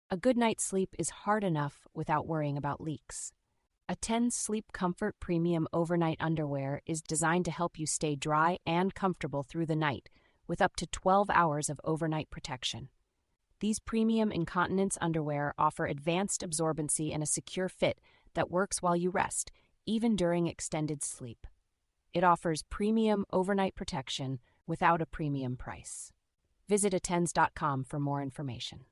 A good night's sleep is hard enough without worrying about leaks. Attend's Sleep Comfort Premium Overnight Underwear is designed to help you stay dry and comfortable through the night with up to 12 hours of overnight protection. These premium incontinence underwear offer advanced absorbency and a secure fit that works while you rest, even during extended sleep. It offers premium overnight protection without a premium price. Visit attends.com for more information.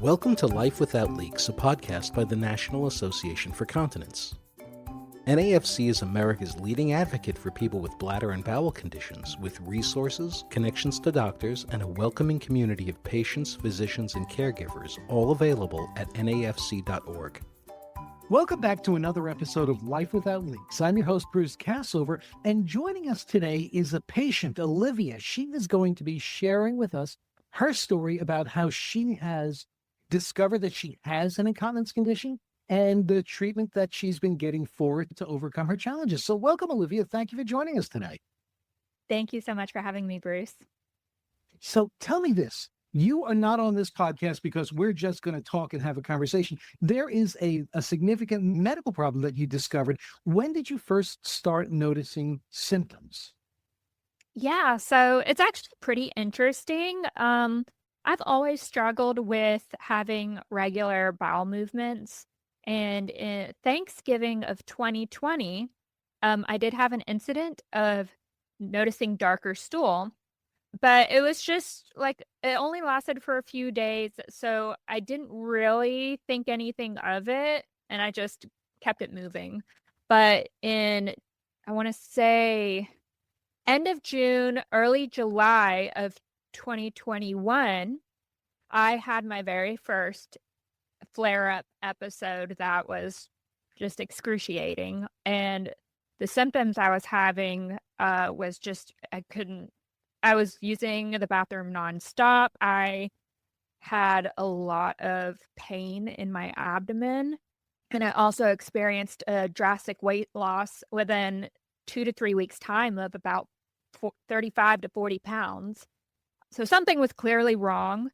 Welcome to Life Without Leaks, a podcast by the National Association for Continence. NAFC is America's leading advocate for people with bladder and bowel conditions, with resources, connections to doctors, and a welcoming community of patients, physicians, and caregivers, all available at nafc.org. Welcome back to another episode of Life Without Leaks. I'm your host, Bruce Cassover, and joining us today is a patient, Olivia. She is going to be sharing with us her story about how she has discovered that she has an incontinence condition and the treatment that she's been getting for it to overcome her challenges. So welcome, Olivia. Thank you for joining us today. Thank you so much for having me, Bruce. So tell me this. You are not on this podcast because we're just going to talk and have a conversation. There is a significant medical problem that you discovered. When did you first start noticing symptoms? Yeah, so it's actually pretty interesting. I've always struggled with having regular bowel movements. And in Thanksgiving of 2020, I did have an incident of noticing darker stool, but it was just like it only lasted for a few days. So I didn't really think anything of it, and I just kept it moving. But I want to say, end of June, early July of 2021, I had my very first flare-up episode that was just excruciating. And the symptoms I was having was just, I was using the bathroom nonstop. I had a lot of pain in my abdomen. And I also experienced a drastic weight loss within 2 to 3 weeks' time of about 35 to 40 pounds. So something was clearly wrong.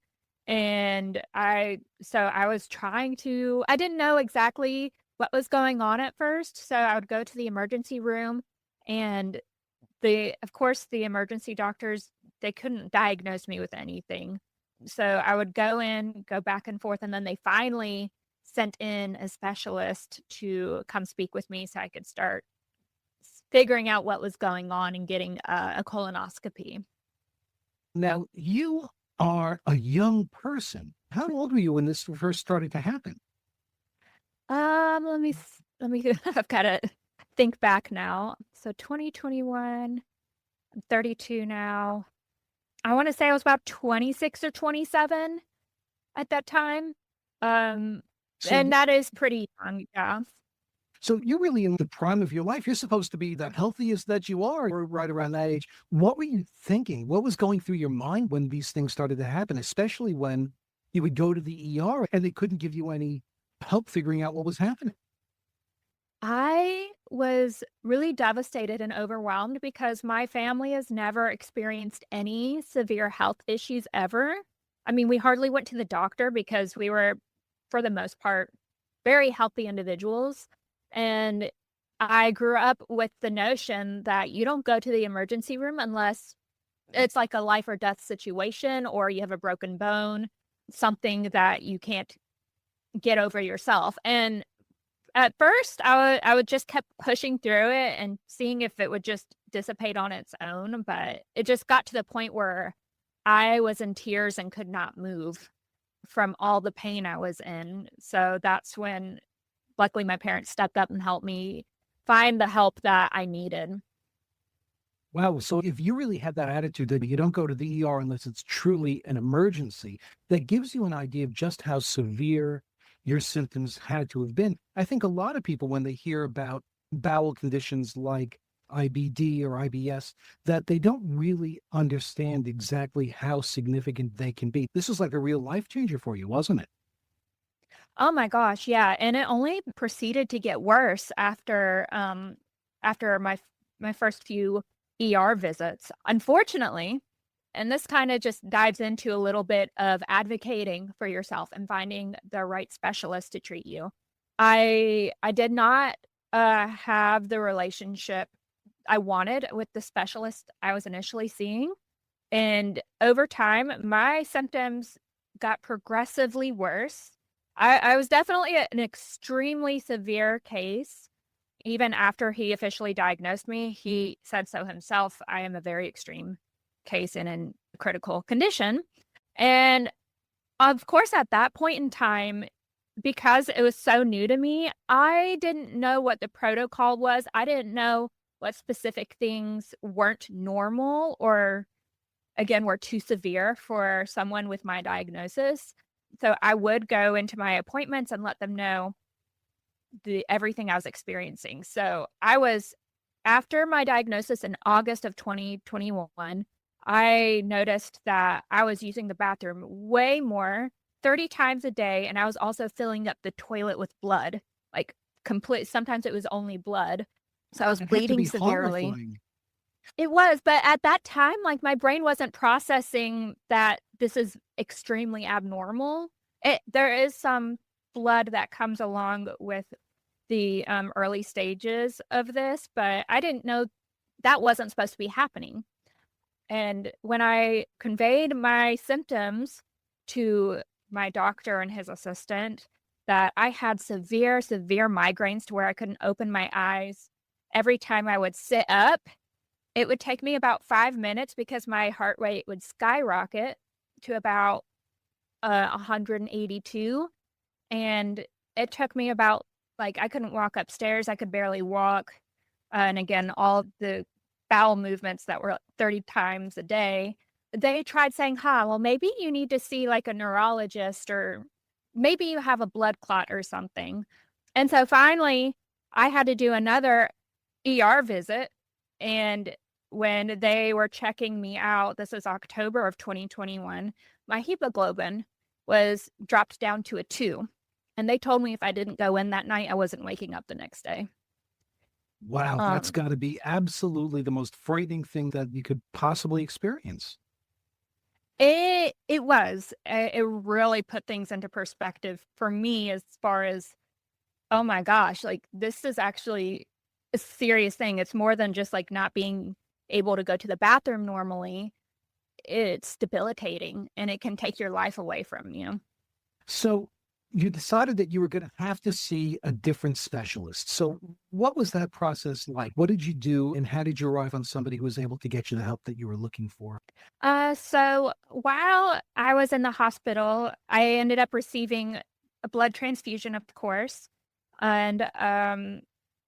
And I didn't know exactly what was going on at first. So I would go to the emergency room, and of course, the emergency doctors, they couldn't diagnose me with anything. So I would go back and forth. And then they finally sent in a specialist to come speak with me so I could start figuring out what was going on and getting a colonoscopy. Now, you are a young person. How old were you when this first started to happen? Let me, I've got to think back now. So 2021, I'm 32 now. I want to say I was about 26 or 27 at that time. And that is pretty young, yeah. So you're really in the prime of your life. You're supposed to be the healthiest that you are right around that age. What were you thinking? What was going through your mind when these things started to happen, especially when you would go to the ER and they couldn't give you any help figuring out what was happening? I was really devastated and overwhelmed because my family has never experienced any severe health issues ever. I mean, we hardly went to the doctor because we were, for the most part, very healthy individuals. And I grew up with the notion that you don't go to the emergency room unless it's like a life or death situation, or you have a broken bone, something that you can't get over yourself. And at first, I would just kept pushing through it and seeing if it would just dissipate on its own. But it just got to the point where I was in tears and could not move from all the pain I was in. So that's when, luckily, my parents stepped up and helped me find the help that I needed. Wow. So if you really had that attitude that you don't go to the ER unless it's truly an emergency, that gives you an idea of just how severe your symptoms had to have been. I think a lot of people, when they hear about bowel conditions like IBD or IBS, that they don't really understand exactly how significant they can be. This was like a real life changer for you, wasn't it? Oh my gosh, yeah, and it only proceeded to get worse after my first few ER visits. Unfortunately, And this kind of just dives into a little bit of advocating for yourself and finding the right specialist to treat you. I did not have the relationship I wanted with the specialist I was initially seeing. And over time, my symptoms got progressively worse. I was definitely an extremely severe case. Even after he officially diagnosed me, he said so himself. I am a very extreme case in a critical condition. And of course, at that point in time, because it was so new to me, I didn't know what the protocol was. I didn't know what specific things weren't normal or, again, were too severe for someone with my diagnosis. So I would go into my appointments and let them know everything I was experiencing. So after my diagnosis in August of 2021, I noticed that I was using the bathroom way more, 30 times a day, and I was also filling up the toilet with blood, like sometimes it was only blood. So I was It had to bleeding be severely. horrifying. It was, but at that time, like, my brain wasn't processing that this is extremely abnormal. There is some blood that comes along with the early stages of this, but I didn't know that wasn't supposed to be happening. And when I conveyed my symptoms to my doctor and his assistant, that I had severe, severe migraines to where I couldn't open my eyes. Every time I would sit up, it would take me about 5 minutes because my heart rate would skyrocket to about 182. And it took me about, like, I couldn't walk upstairs. I could barely walk. And again, all the bowel movements that were 30 times a day. They tried saying, well, maybe you need to see like a neurologist, or maybe you have a blood clot or something. And so finally, I had to do another ER visit. And when they were checking me out, this is October of 2021, my hemoglobin was dropped down to a 2. And they told me if I didn't go in that night, I wasn't waking up the next day. Wow, that's got to be absolutely the most frightening thing that you could possibly experience. It was. It really put things into perspective for me as far as, oh my gosh, like, this is actually a serious thing. It's more than just like not being able to go to the bathroom normally. It's debilitating, and it can take your life away from you. So you decided that you were going to have to see a different specialist. So what was that process like? What did you do, and how did you arrive on somebody who was able to get you the help that you were looking for? So while I was in the hospital, I ended up receiving a blood transfusion, of course. And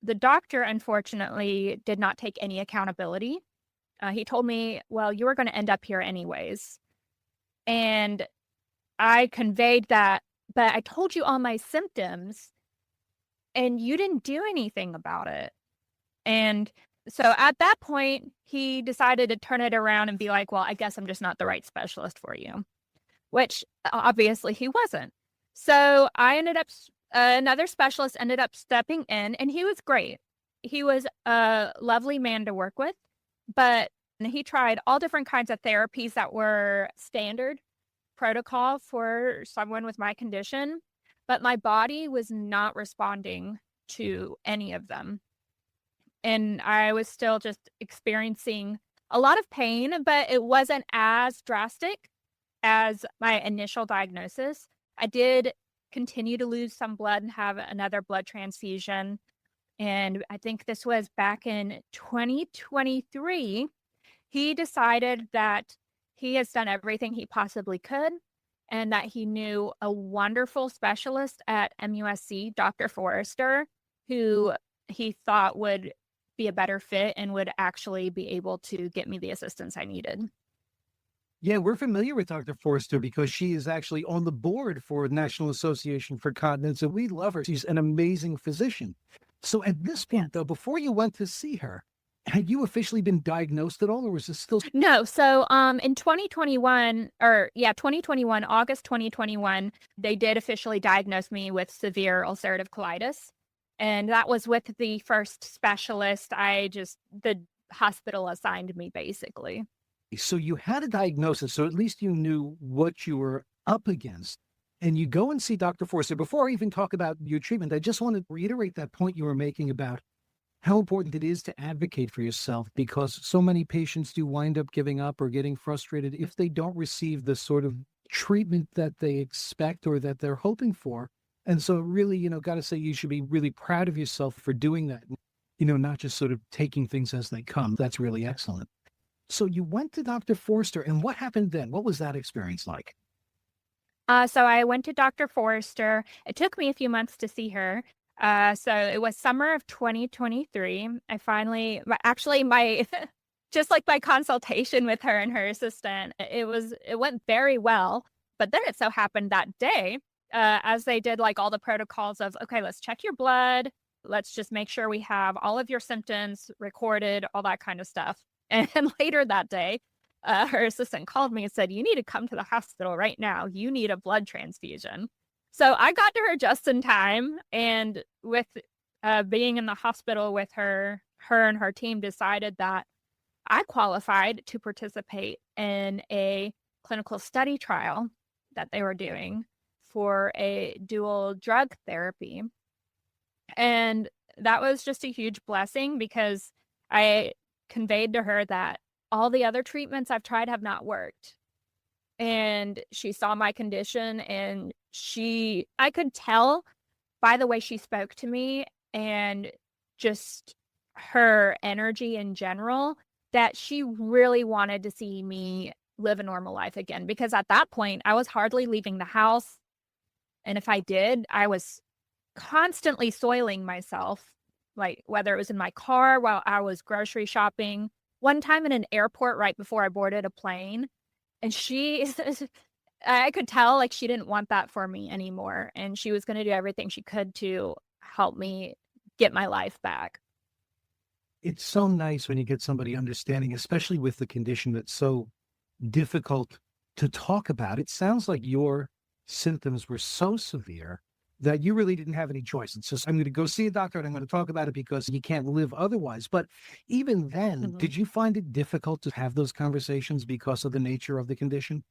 the doctor, unfortunately, did not take any accountability. He told me, well, you were going to end up here anyways. And I conveyed that, but I told you all my symptoms and you didn't do anything about it. And so at that point, he decided to turn it around and be like, well, I guess I'm just not the right specialist for you, which obviously he wasn't. So I ended up, another specialist ended up stepping in, and he was great. He was a lovely man to work with, but he tried all different kinds of therapies that were standard protocol for someone with my condition, but my body was not responding to any of them. And I was still just experiencing a lot of pain, but it wasn't as drastic as my initial diagnosis. I did continue to lose some blood and have another blood transfusion. And I think this was back in 2023. He decided that he has done everything he possibly could, and that he knew a wonderful specialist at MUSC, Dr. Forrester, who he thought would be a better fit and would actually be able to get me the assistance I needed. Yeah, we're familiar with Dr. Forrester because she is actually on the board for National Association for Continence, and we love her. She's an amazing physician. So at this point, though, before you went to see her, had you officially been diagnosed at all, or was this still? No. So in 2021, August 2021, they did officially diagnose me with severe ulcerative colitis. And that was with the first specialist the hospital assigned me, basically. So you had a diagnosis, so at least you knew what you were up against. And you go and see Dr. Forster. Before I even talk about your treatment, I just want to reiterate that point you were making about how important it is to advocate for yourself, because so many patients do wind up giving up or getting frustrated if they don't receive the sort of treatment that they expect or that they're hoping for. And so really, got to say you should be really proud of yourself for doing that, not just sort of taking things as they come. That's really excellent. So you went to Dr. Forster, and what happened then? What was that experience like? So I went to Dr. Forster. It took me a few months to see her. So it was summer of 2023. I finally, actually, my just like my consultation with her and her assistant, it went very well. But then it so happened that day, as they did like all the protocols of, okay, let's check your blood. Let's just make sure we have all of your symptoms recorded, all that kind of stuff. And later that day, her assistant called me and said, "You need to come to the hospital right now. You need a blood transfusion." So I got to her just in time. And with being in the hospital with her and her team decided that I qualified to participate in a clinical study trial that they were doing for a dual drug therapy. And that was just a huge blessing because I conveyed to her that all the other treatments I've tried have not worked. And she saw my condition, and I could tell by the way she spoke to me and just her energy in general that she really wanted to see me live a normal life again. Because at that point, I was hardly leaving the house. And if I did, I was constantly soiling myself, like whether it was in my car while I was grocery shopping. One time in an airport right before I boarded a plane, and I could tell like she didn't want that for me anymore. And she was going to do everything she could to help me get my life back. It's so nice when you get somebody understanding, especially with the condition that's so difficult to talk about. It sounds like your symptoms were so severe that you really didn't have any choice. It's just, I'm going to go see a doctor and I'm going to talk about it because you can't live otherwise. But even then, did you find it difficult to have those conversations because of the nature of the condition?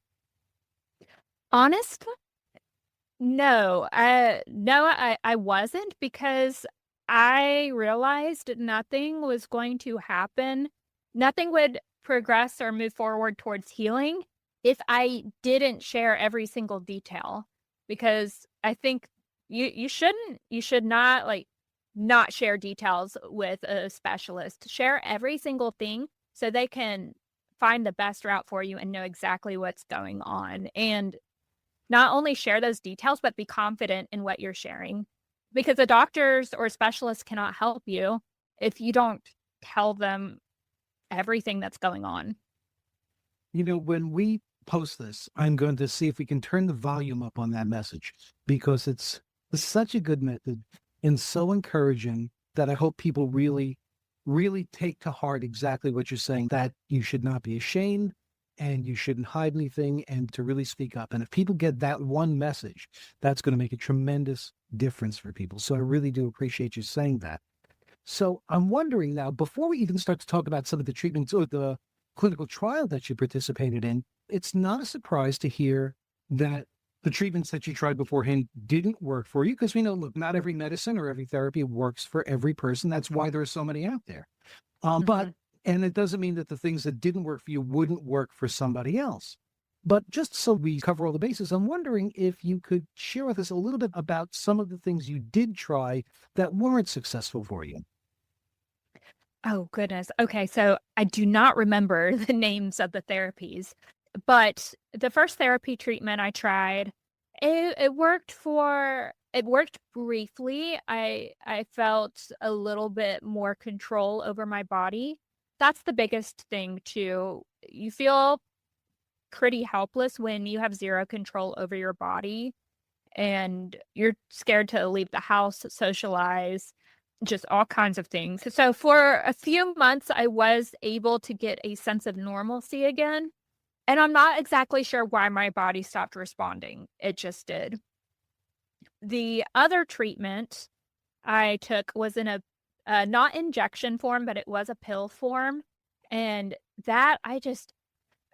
Honestly, no. I wasn't, because I realized nothing was going to happen. Nothing would progress or move forward towards healing if I didn't share every single detail. Because I think you should not not share details with a specialist. Share every single thing so they can find the best route for you and know exactly what's going on. And not only share those details, but be confident in what you're sharing. Because the doctors or specialists cannot help you if you don't tell them everything that's going on. When we post this, I'm going to see if we can turn the volume up on that message, because it's such a good method and so encouraging that I hope people really, really take to heart exactly what you're saying, that you should not be ashamed and you shouldn't hide anything, and to really speak up. And if people get that one message, that's going to make a tremendous difference for people. So I really do appreciate you saying that. So I'm wondering now, before we even start to talk about some of the treatments or the clinical trial that you participated in, it's not a surprise to hear that the treatments that you tried beforehand didn't work for you, because we know, look, not every medicine or every therapy works for every person. That's why there are so many out there. And it doesn't mean that the things that didn't work for you wouldn't work for somebody else. But just so we cover all the bases, I'm wondering if you could share with us a little bit about some of the things you did try that weren't successful for you. Oh, goodness. Okay, so I do not remember the names of the therapies, but the first therapy treatment I tried, it worked briefly. I felt a little bit more control over my body. That's the biggest thing too. You feel pretty helpless when you have zero control over your body and you're scared to leave the house, socialize, just all kinds of things. So for a few months, I was able to get a sense of normalcy again. And I'm not exactly sure why my body stopped responding. It just did. The other treatment I took was in a not injection form, but it was a pill form. And that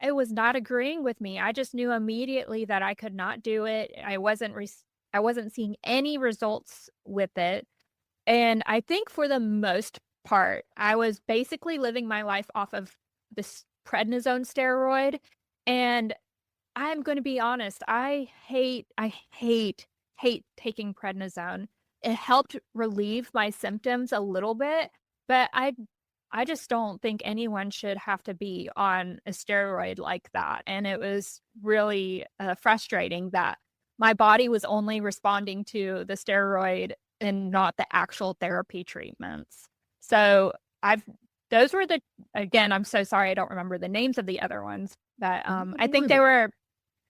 it was not agreeing with me. I just knew immediately that I could not do it. I wasn't seeing any results with it. And I think for the most part, I was basically living my life off of this prednisone steroid. And I'm going to be honest, hate taking prednisone. It helped relieve my symptoms a little bit, but I just don't think anyone should have to be on a steroid like that. And it was really frustrating that my body was only responding to the steroid and not the actual therapy treatments. So I've those were the again, I'm so sorry I don't remember the names of the other ones, but I Don't worry think they about were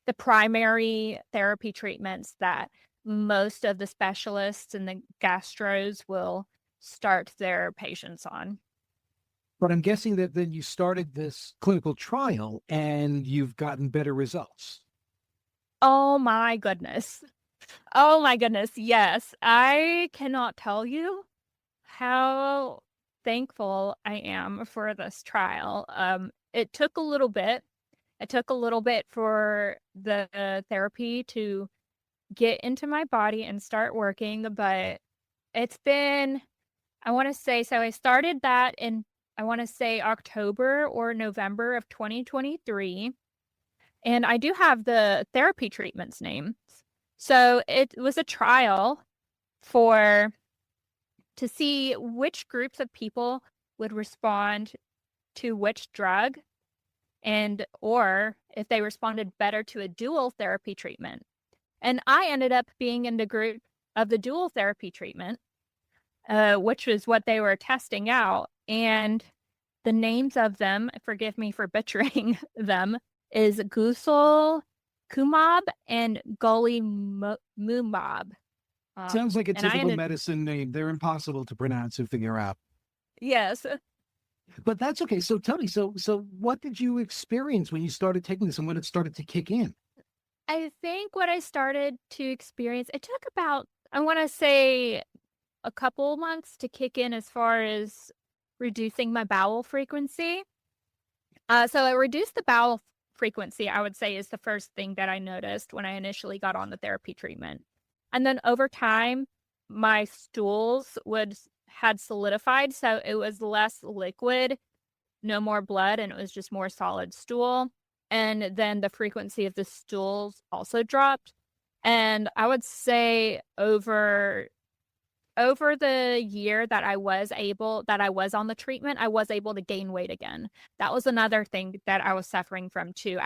the primary therapy treatments that most of the specialists and the gastros will start their patients on. But I'm guessing that then you started this clinical trial and you've gotten better results. Oh my goodness. Oh my goodness. Yes. I cannot tell you how thankful I am for this trial. It took a little bit. It took a little bit for the therapy to get into my body and start working, but it's been, I want to say, so I started that in, I want to say October or November of 2023. And I do have the therapy treatments names. So it was a trial for to see which groups of people would respond to which drug and or if they responded better to a dual therapy treatment. And I ended up being in the group of the dual therapy treatment, which was what they were testing out. And the names of them, forgive me for butchering them, is Gusel Kumab and Golimumab. Sounds like a And I typical ended, medicine name. They're impossible to pronounce and figure out. yes. But that's okay. So tell me, so what did you experience when you started taking this and when it started to kick in? I think what I started to experience, it took about, I want to say, a couple months to kick in as far as reducing my bowel frequency. So it reduced the bowel frequency, I would say, is the first thing that I noticed when I initially got on the therapy treatment. And then over time, my stools had solidified, so it was less liquid, no more blood, and it was just more solid stool. And then the frequency of the stools also dropped. And I would say over the year that I was on the treatment, I was able to gain weight again. That was another thing that I was suffering from too.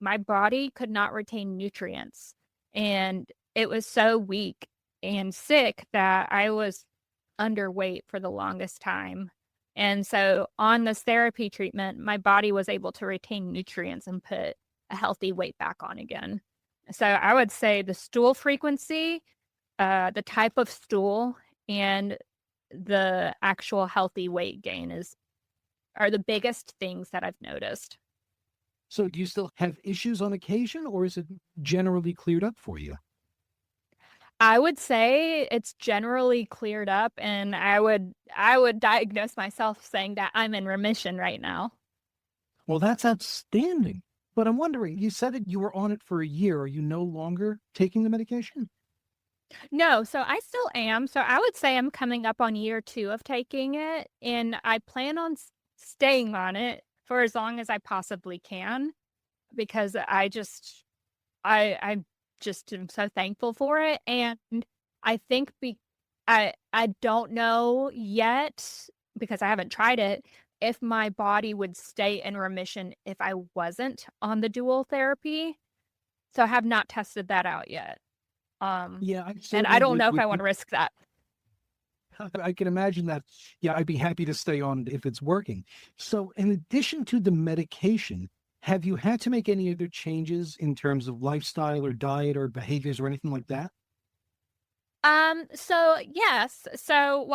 My body could not retain nutrients, and it was so weak and sick that I was underweight for the longest time. And so on this therapy treatment, my body was able to retain nutrients and put a healthy weight back on again. So I would say the stool frequency, the type of stool, and the actual healthy weight gain are the biggest things that I've noticed. So do you still have issues on occasion, or is it generally cleared up for you? I would say it's generally cleared up, and I would diagnose myself saying that I'm in remission right now. Well, that's outstanding. But I'm wondering, you said that you were on it for a year. Are you no longer taking the medication? No, so I still am. So I would say I'm coming up on year 2 of taking it, and I plan on staying on it for as long as I possibly can because I just am so thankful for it. And I think I don't know yet because I haven't tried it if my body would stay in remission if I wasn't on the dual therapy. So I have not tested that out yet. Yeah, I And I certainly don't know if would. I want to risk that. I can imagine that. Yeah, I'd be happy to stay on if it's working. So, in addition to the medication, have you had to make any other changes in terms of lifestyle or diet or behaviors or anything like that? So yes. So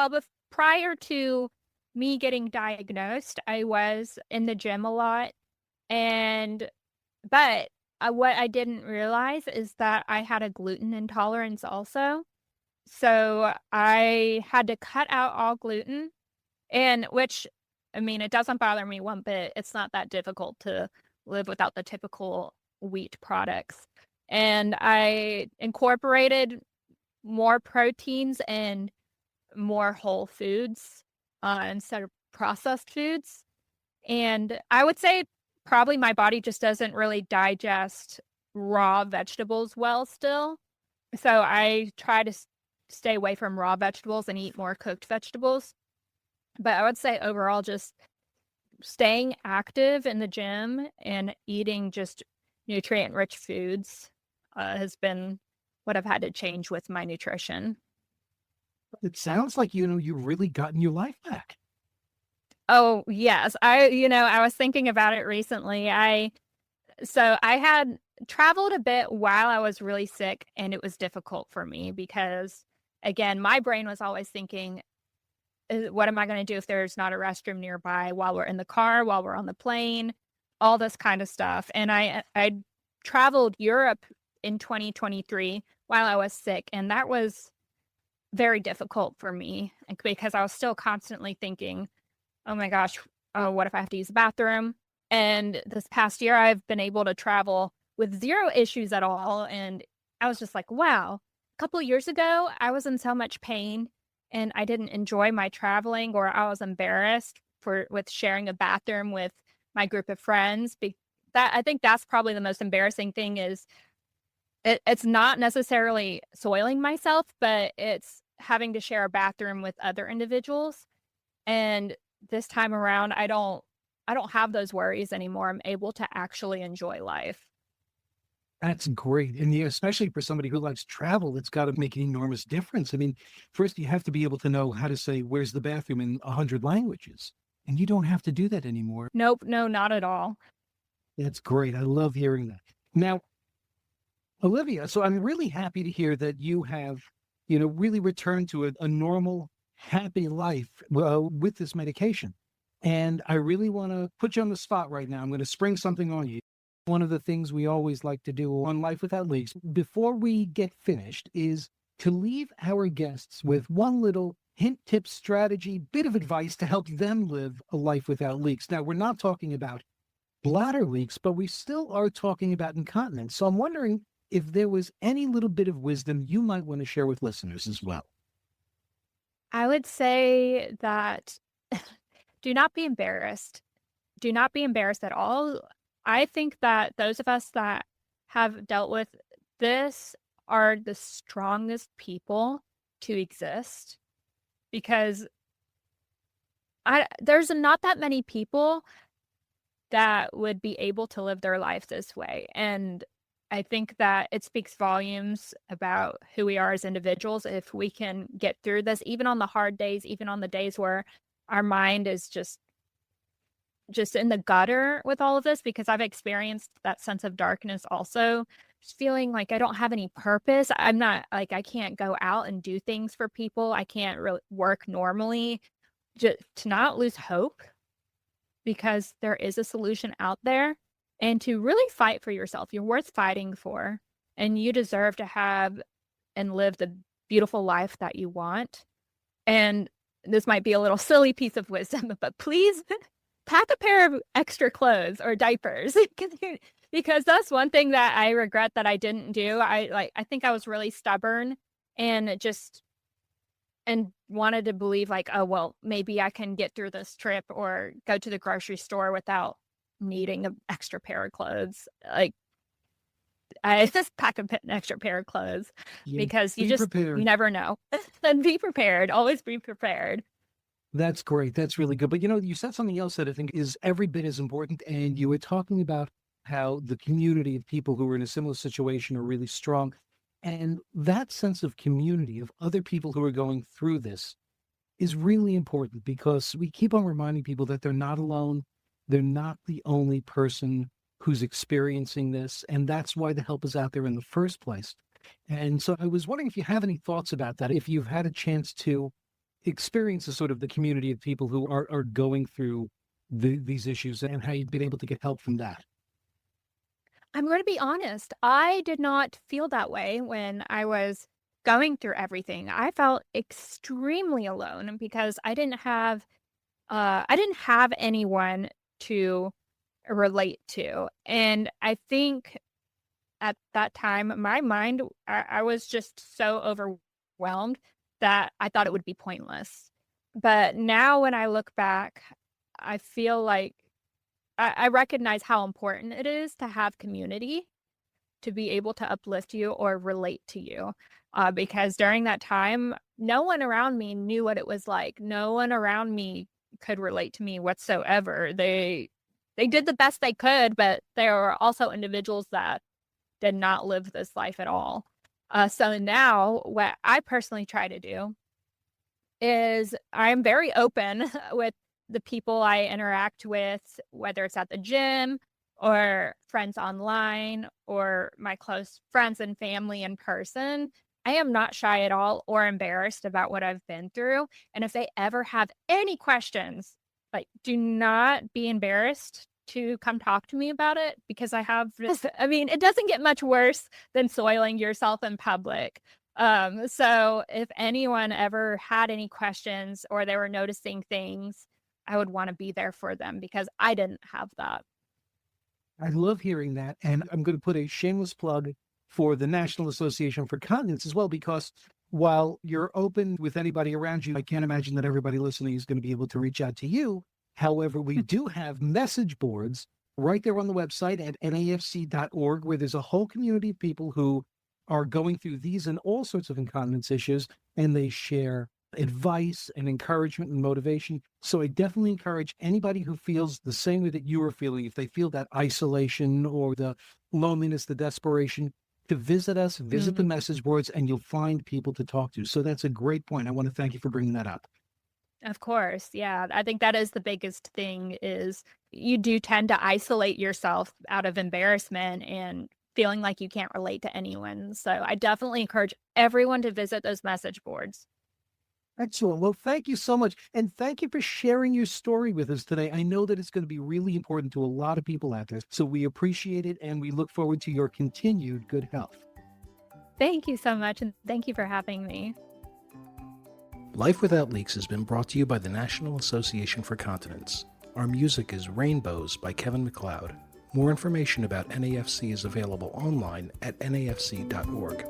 prior to me getting diagnosed, I was in the gym a lot and but what I didn't realize is that I had a gluten intolerance also. So I had to cut out all gluten and which I mean, it doesn't bother me one bit. It's not that difficult to live without the typical wheat products. And I incorporated more proteins and more whole foods instead of processed foods. And I would say probably my body just doesn't really digest raw vegetables well still. So I try to stay away from raw vegetables and eat more cooked vegetables. But I would say overall, just staying active in the gym and eating just nutrient-rich foods has been what I've had to change with my nutrition. It sounds like, you've really gotten your life back. Oh, yes. I was thinking about it recently. So I had traveled a bit while I was really sick, and it was difficult for me because, again, my brain was always thinking, what am I going to do if there's not a restroom nearby while we're in the car, while we're on the plane, all this kind of stuff. And I traveled Europe in 2023 while I was sick, and that was very difficult for me because I was still constantly thinking, oh my gosh, what if I have to use the bathroom? And this past year, I've been able to travel with zero issues at all. And I was just like, wow, a couple of years ago, I was in so much pain and I didn't enjoy my traveling, or I was embarrassed with sharing a bathroom with my group of friends. I think that's probably the most embarrassing thing is it's not necessarily soiling myself, but it's having to share a bathroom with other individuals. And this time around, I don't have those worries anymore. I'm able to actually enjoy life. That's great. And especially for somebody who likes travel, it's got to make an enormous difference. I mean, first you have to be able to know how to say, where's the bathroom in 100 languages. And you don't have to do that anymore. Nope, no, not at all. That's great. I love hearing that. Now, Olivia, so I'm really happy to hear that you have, really returned to a normal, happy life with this medication. And I really want to put you on the spot right now. I'm going to spring something on you. One of the things we always like to do on Life Without Leaks before we get finished is to leave our guests with one little hint, tip, strategy, bit of advice to help them live a life without leaks. Now, we're not talking about bladder leaks, but we still are talking about incontinence. So I'm wondering if there was any little bit of wisdom you might want to share with listeners as well. I would say that do not be embarrassed. Do not be embarrassed at all. I think that those of us that have dealt with this are the strongest people to exist because there's not that many people that would be able to live their life this way. And I think that it speaks volumes about who we are as individuals if we can get through this, even on the hard days, even on the days where our mind is just in the gutter with all of this, because I've experienced that sense of darkness also, just feeling like I don't have any purpose. I'm not like, I can't go out and do things for people. I can't really work normally. Just to not lose hope because there is a solution out there, and to really fight for yourself. You're worth fighting for, and you deserve to have and live the beautiful life that you want. And this might be a little silly piece of wisdom, but please pack a pair of extra clothes or diapers because that's one thing that I regret that I didn't do. I think I was really stubborn and wanted to believe like, oh, well, maybe I can get through this trip or go to the grocery store without needing an extra pair of clothes. Like I just pack an extra pair of clothes because you never know. And be prepared. Always be prepared. That's great. That's really good. But you said something else that I think is every bit as important. And you were talking about how the community of people who are in a similar situation are really strong. And that sense of community, of other people who are going through this, is really important because we keep on reminding people that they're not alone. They're not the only person who's experiencing this. And that's why the help is out there in the first place. And so I was wondering if you have any thoughts about that, if you've had a chance to experience the sort of the community of people who are going through these issues and how you've been able to get help from that. I'm going to be honest. I did not feel that way when I was going through everything. I felt extremely alone because I didn't have anyone to relate to. And I think at that time, my mind, I was just so overwhelmed that I thought it would be pointless. But now when I look back, I feel like I recognize how important it is to have community to be able to uplift you or relate to you. Because during that time, no one around me knew what it was like. No one around me could relate to me whatsoever. They did the best they could, but there were also individuals that did not live this life at all. So now what I personally try to do is I'm very open with the people I interact with, whether it's at the gym or friends online or my close friends and family in person. I am not shy at all or embarrassed about what I've been through. And if they ever have any questions, like, do not be embarrassed to come talk to me about it, because I have this, I mean, it doesn't get much worse than soiling yourself in public. So if anyone ever had any questions or they were noticing things, I would want to be there for them because I didn't have that. I love hearing that. And I'm going to put a shameless plug for the National Association for Continence as well, because while you're open with anybody around you, I can't imagine that everybody listening is going to be able to reach out to you. However, we do have message boards right there on the website at nafc.org, where there's a whole community of people who are going through these and all sorts of incontinence issues, and they share advice and encouragement and motivation. So I definitely encourage anybody who feels the same way that you are feeling, if they feel that isolation or the loneliness, the desperation, to visit us, visit the message boards, and you'll find people to talk to. So that's a great point. I want to thank you for bringing that up. Of course. Yeah. I think that is the biggest thing is you do tend to isolate yourself out of embarrassment and feeling like you can't relate to anyone. So I definitely encourage everyone to visit those message boards. Excellent. Well, thank you so much. And thank you for sharing your story with us today. I know that it's going to be really important to a lot of people out there. So we appreciate it, and we look forward to your continued good health. Thank you so much. And thank you for having me. Life Without Leaks has been brought to you by the National Association for Continence. Our music is Rainbows by Kevin MacLeod. More information about NAFC is available online at nafc.org.